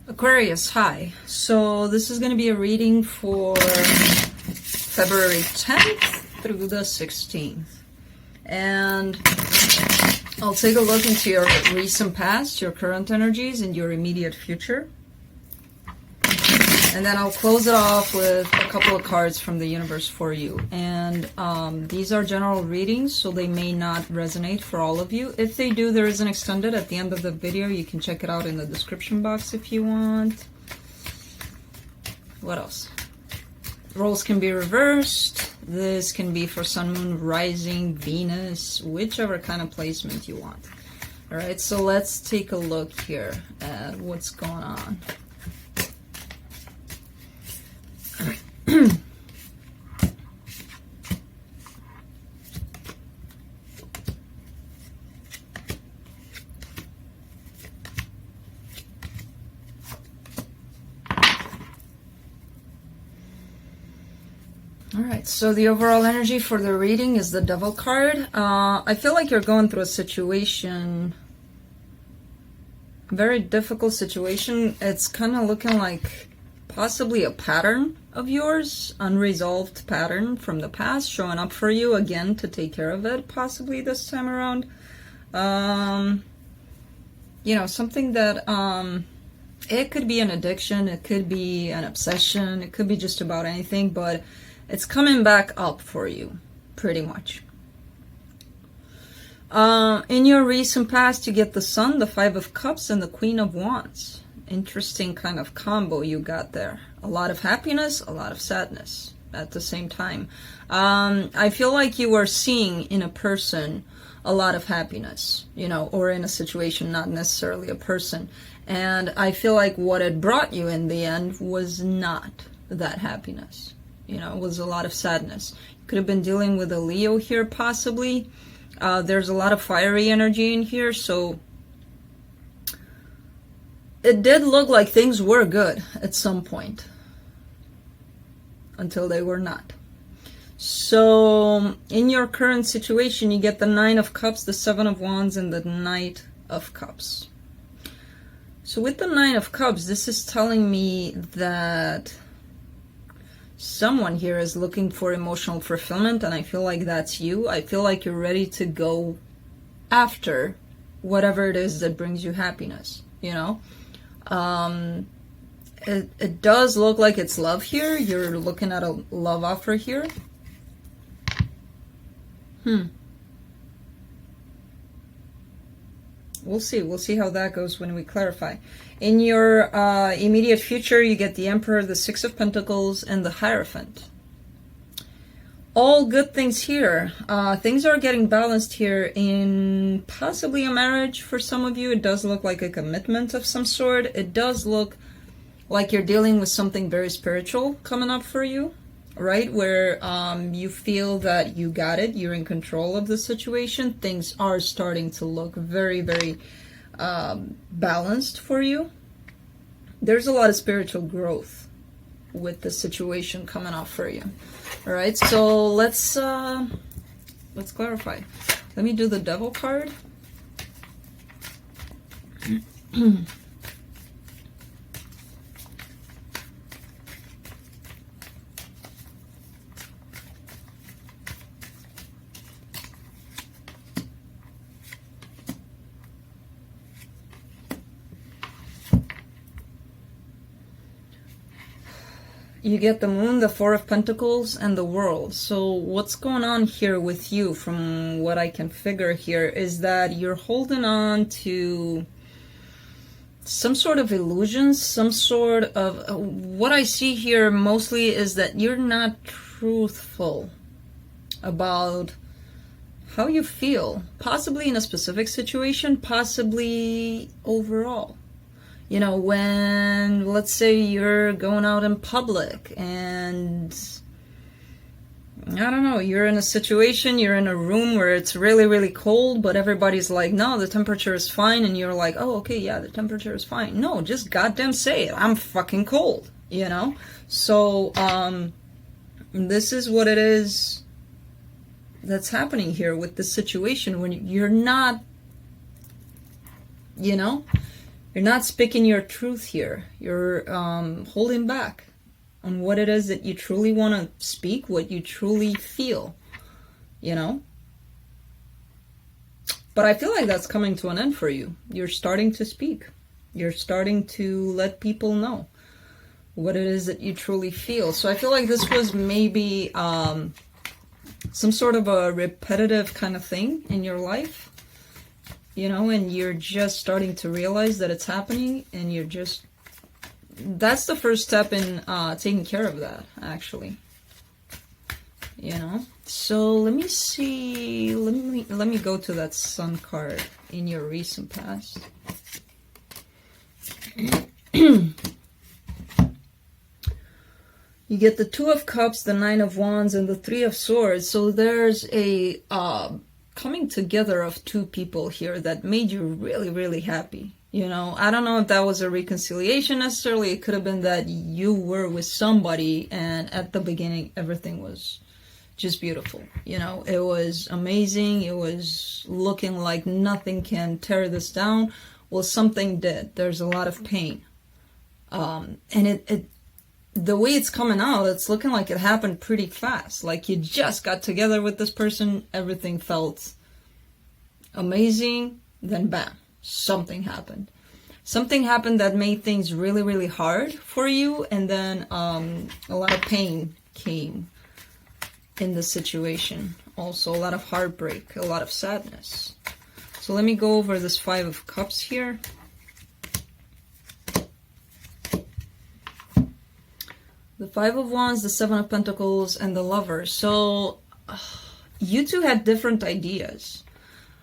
Aquarius, hi. So this is going to be a reading for February 10th through the 16th. And I'll take a look into your recent past, your current energies, and your immediate future. And then I'll close it off with a couple of cards from the universe for you. And these are general readings, so they may not resonate for all of you. If they do, there is an extended at the end of the video. You can check it out in the description box if you want. What else? Roles can be reversed. This can be for Sun, Moon, Rising, Venus, whichever kind of placement you want. All right, so let's take a look here at what's going on. Alright, so the overall energy for the reading is the Devil card. I feel like you're going through a situation, a very difficult situation. It's kind of looking like possibly a pattern of yours, unresolved pattern from the past, showing up for you again to take care of it, possibly this time around. You know, something that, it could be an addiction, it could be an obsession, it could be just about anything, but it's coming back up for you, pretty much. In your recent past, you get the Sun, the Five of Cups, and the Queen of Wands. Interesting kind of combo you got there. A lot of happiness, a lot of sadness at the same time. I feel like you are seeing in a person a lot of happiness, you know, or in a situation, not necessarily a person. And I feel like what it brought you in the end was not that happiness. You know, it was a lot of sadness. You could have been dealing with a Leo here, possibly. There's a lot of fiery energy in here, so it did look like things were good at some point until they were not. So in your current situation, you get the Nine of Cups, the Seven of Wands, and the Knight of Cups. So with the Nine of Cups, this is telling me that someone here is looking for emotional fulfillment, and I feel like that's you. I feel like you're ready to go after whatever it is that brings you happiness, you know? It does look like it's love here. You're looking at a love offer here. We'll see. We'll see how that goes when we clarify. In your immediate future, you get the Emperor, the Six of Pentacles, and the Hierophant. All good things here. Things are getting balanced here in possibly a marriage for some of you. It does look like a commitment of some sort. It does look like you're dealing with something very spiritual coming up for you, right? Where you feel that you got it. You're in control of the situation. Things are starting to look very, very balanced for you. There's a lot of spiritual growth with the situation coming up for you. All right, so let's clarify. Let me do the Devil card. You get the Moon, the Four of Pentacles, and the World. So what's going on here with you, from what I can figure here, is that you're holding on to some sort of illusions, some sort of... what I see here mostly is that you're not truthful about how you feel. Possibly in a specific situation, possibly overall. You know, when, let's say you're going out in public and, I don't know, you're in a situation, you're in a room where it's really, really cold, but everybody's like, no, the temperature is fine, and you're like, oh, okay, yeah, the temperature is fine. No, just goddamn say it. I'm fucking cold, you know? So, this is what it is that's happening here with this situation when you're not, you know? You're not speaking your truth here. You're holding back on what it is that you truly want to speak, what you truly feel, you know? But I feel like that's coming to an end for you. You're starting to speak. You're starting to let people know what it is that you truly feel. So I feel like this was maybe some sort of a repetitive kind of thing in your life, you know, and you're just starting to realize that it's happening, and you're just, that's the first step in taking care of that, actually, you know. So let me see, let me go to that Sun card in your recent past. You get the Two of Cups, the Nine of Wands, and the Three of Swords. So there's a coming together of two people here that made you really, really happy. You know, I don't know if that was a reconciliation necessarily. It could have been that you were with somebody and at the beginning everything was just beautiful. You know, it was amazing. It was looking like nothing can tear this down. Well, something did. There's a lot of pain. And it the way it's coming out, it's looking like it happened pretty fast. Like you just got together with this person, everything felt amazing, then bam, something happened. Something happened that made things really, really hard for you, and then a lot of pain came in the situation. Also, a lot of heartbreak, a lot of sadness. So let me go over this Five of Cups here. The Five of Wands, the Seven of Pentacles, and the Lover. So you two had different ideas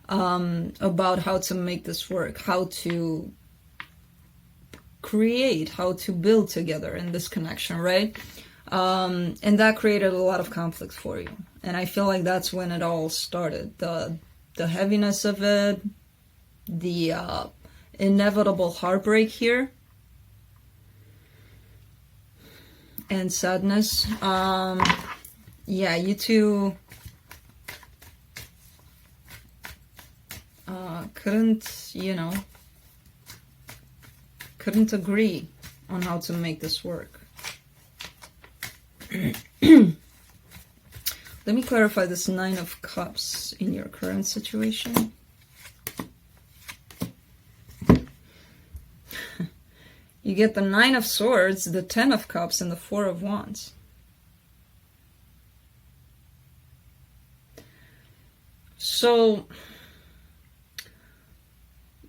about how to make this work, how to create, how to build together in this connection, right? And that created a lot of conflict for you. And I feel like that's when it all started. The heaviness of it, the inevitable heartbreak here, and sadness. Yeah, you two couldn't, you know, couldn't agree on how to make this work. Let me clarify this Nine of Cups in your current situation. You get the Nine of Swords, the Ten of Cups, and the Four of Wands. So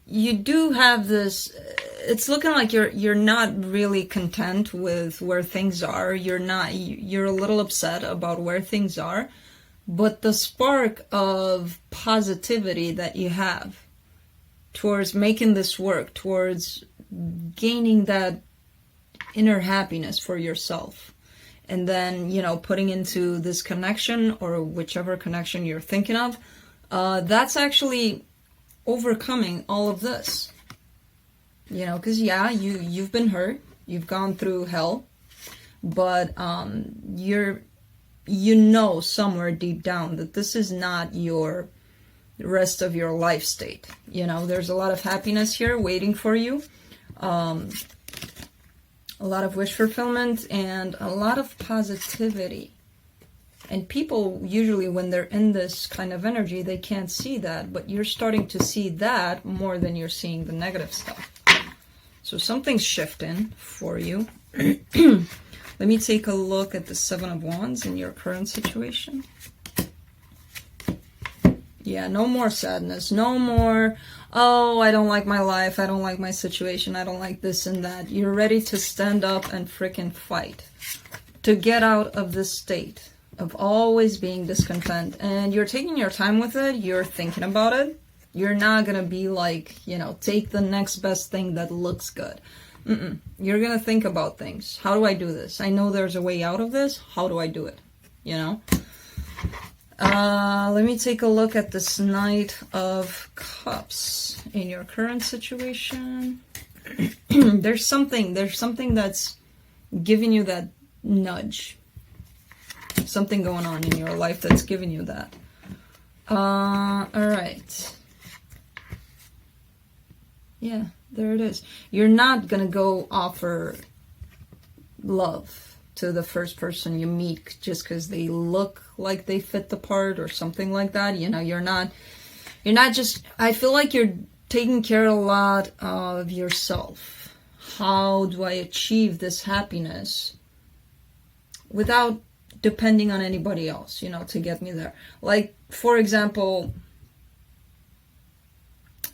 you do have this, it's looking like you're not really content with where things are. You're a little upset about where things are, but the spark of positivity that you have towards making this work, towards gaining that inner happiness for yourself, and then, you know, putting into this connection or whichever connection you're thinking of, that's actually overcoming all of this. You know, because yeah, you've been hurt, you've gone through hell, but you know somewhere deep down that this is not your rest of your life state. You know, there's a lot of happiness here waiting for you, a lot of wish fulfillment, and a lot of positivity. And people usually, when they're in this kind of energy, they can't see that, but you're starting to see that more than you're seeing the negative stuff. So something's shifting for you. Let me take a look at the Seven of Wands in your current situation. Yeah, no more sadness. No more, oh, I don't like my life. I don't like my situation. I don't like this and that. You're ready to stand up and freaking fight to get out of this state of always being discontent. And you're taking your time with it. You're thinking about it. You're not going to be like, you know, take the next best thing that looks good. You're going to think about things. How do I do this? I know there's a way out of this. How do I do it? You know? Let me take a look at this Knight of Cups in your current situation. There's something that's giving you that nudge. Something going on in your life that's giving you that. All right. Yeah, There it is. You're not gonna go offer love to the first person you meet just because they look like they fit the part or something like that. You know, you're not just, I feel like you're taking care a lot of yourself. How do I achieve this happiness without depending on anybody else, you know, to get me there? Like, for example,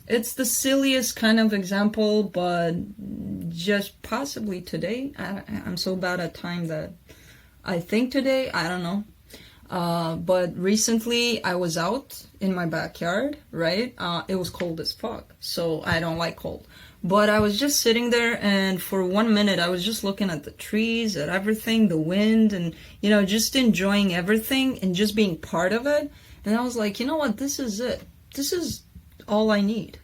it's the silliest kind of example, but just possibly today, I'm so bad at time that I think today, I don't know. But recently I was out in my backyard, right? It was cold as fuck, so I don't like cold. But I was just sitting there, and for 1 minute I was just looking at the trees, at everything, the wind, and, you know, just enjoying everything and just being part of it. And I was like, you know what, this is it. This is all I need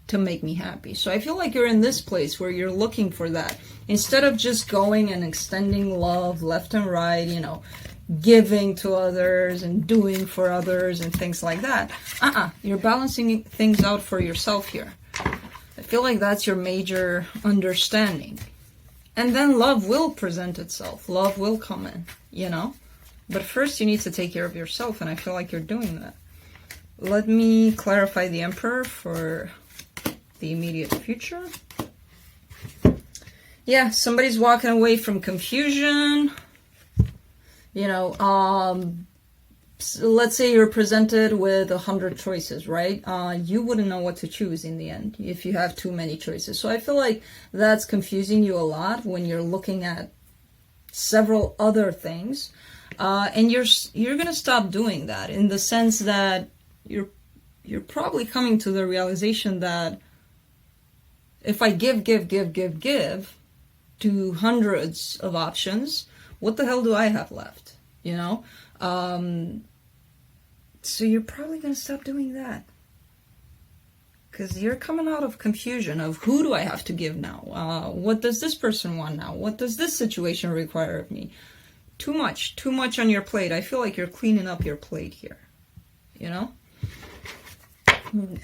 to make me happy. So I feel like you're in this place where you're looking for that. Instead of just going and extending love left and right, you know, giving to others and doing for others and things like that. You're balancing things out for yourself here. I feel like that's your major understanding. And then love will present itself. Love will come in, you know? But first you need to take care of yourself, and I feel like you're doing that. Let me clarify the Emperor for the immediate future. Yeah, somebody's walking away from confusion. You know, so let's say you're presented with 100 choices, right? You wouldn't know what to choose in the end if you have too many choices. So I feel like that's confusing you a lot when you're looking at several other things. And you're gonna stop doing that, in the sense that you're probably coming to the realization that if I give to hundreds of options, what the hell do I have left? You know? So you're probably going to stop doing that. Because you're coming out of confusion of, who do I have to give now? What does this person want now? What does this situation require of me? Too much on your plate. I feel like you're cleaning up your plate here. You know?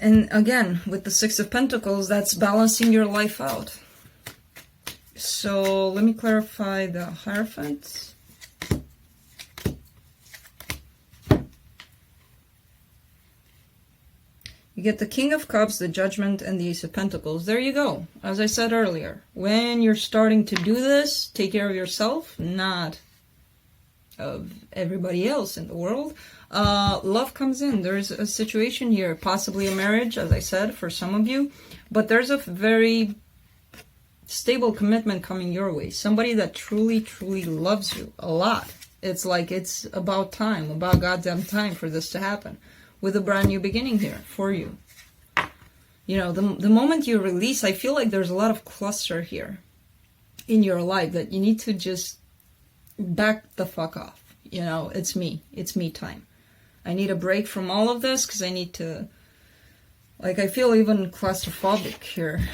And again, with the Six of Pentacles, that's balancing your life out. So let me clarify the Hierophant. You get the King of Cups, the Judgment, and the Ace of Pentacles. There you go. As I said earlier, when you're starting to do this, take care of yourself, not of everybody else in the world. Love comes in. There's a situation here, possibly a marriage, as I said, for some of you. But there's a very stable commitment coming your way. Somebody that truly, truly loves you a lot. It's like it's about time, about goddamn time for this to happen. With a brand new beginning here for you. You know, the moment you release, I feel like there's a lot of cluster here in your life that you need to just back the fuck off. You know, it's me time. I need a break from all of this because I need to, like, I feel even claustrophobic here.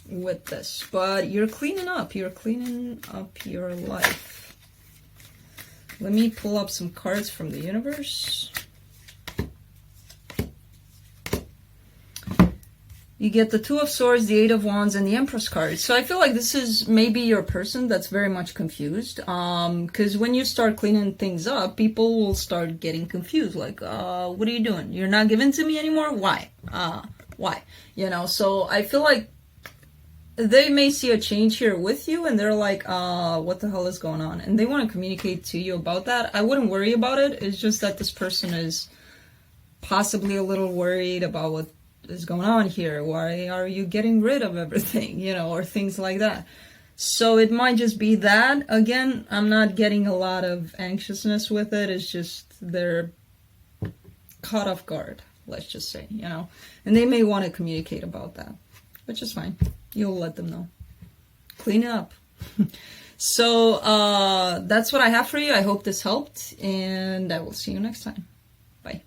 With this, but you're cleaning up your life. Let me pull up some cards from the universe. You get the Two of Swords, the Eight of Wands, and the Empress card. So I feel like this is maybe your person that's very much confused. Because when you start cleaning things up, people will start getting confused. Like, what are you doing? You're not giving to me anymore? Why? Why? You know, so I feel like they may see a change here with you, and they're like, what the hell is going on? And they want to communicate to you about that. I wouldn't worry about it. It's just that this person is possibly a little worried about what is going on here. Why are you getting rid of everything? You know, or things like that. So it might just be that. Again, I'm not getting a lot of anxiousness with it. It's just they're caught off guard, let's just say, you know. And they may want to communicate about that, which is fine. You'll let them know. Clean it up. So that's what I have for you. I hope this helped, and I will see you next time. Bye.